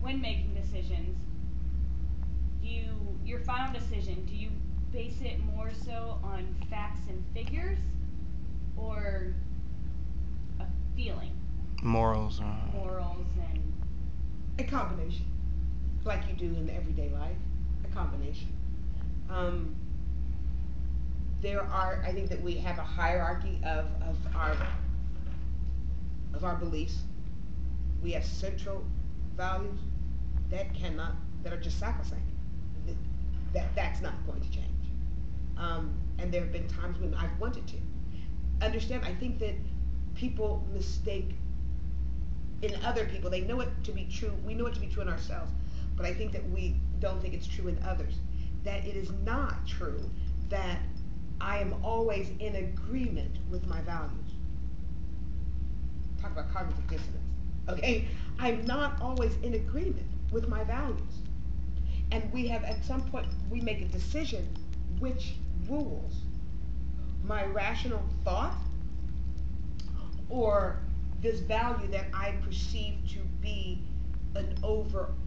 when making decisions, your final decision, do you base it more so on facts and figures or a feeling, Morals. morals and A combination, like you do in everyday life. A combination. Um, there are. I think that we have a hierarchy of our beliefs. We have central values that cannot that are just sacrosanct. That's not going to change. And there have been times when I've wanted to understand. I think that people mistake in other people. They know it to be true. We know it to be true in ourselves, but I think that we don't think it's true in others. That it is not true that I am always in agreement with my values. Talk about cognitive dissonance. Okay, I'm not always in agreement with my values, and we have at some point we make a decision which rules my rational thought or this value that I perceive to be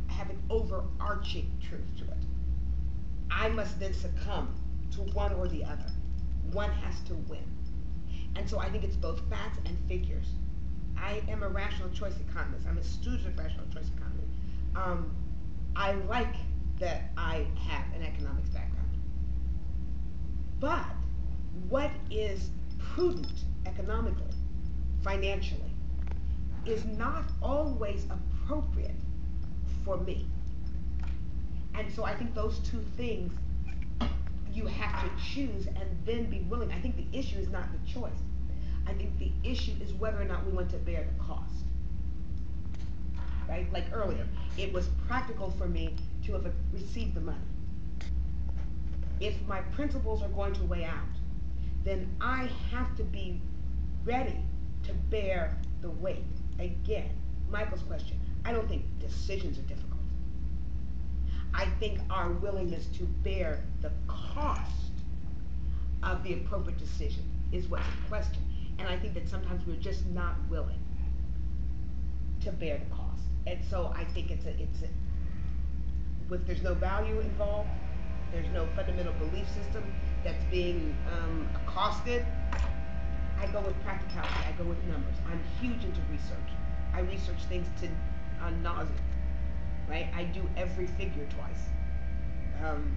have an overarching truth to it. I must then succumb to one or the other. One has to win. And so I think it's both facts and figures. I am a rational choice economist. I'm a student of rational choice economy. Um, I like that I have an economics background. But what is prudent economically, financially, is not always appropriate for me. And so I think those two things you have to choose and then be willing. I think the issue is not the choice. I think the issue is whether or not we want to bear the cost. Right? Like earlier, it was practical for me to have received the money. If my principles are going to weigh out, then I have to be ready to bear the weight. Again, Michael's question. I don't think decisions are difficult. I think our willingness to bear the cost of the appropriate decision is what's in question. And I think that sometimes we're just not willing to bear the cost. And so I think with there's no value involved, there's no fundamental belief system that's being accosted. I go with practicality. I go with numbers. I'm huge into research. I research things to nausea. Right? I do every figure twice. Um,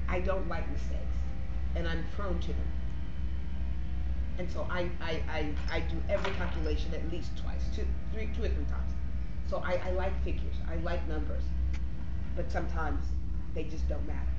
I don't like mistakes, and I'm prone to them. And so I do every calculation at least twice, two or three times. So I like figures. I like numbers, but sometimes they just don't matter.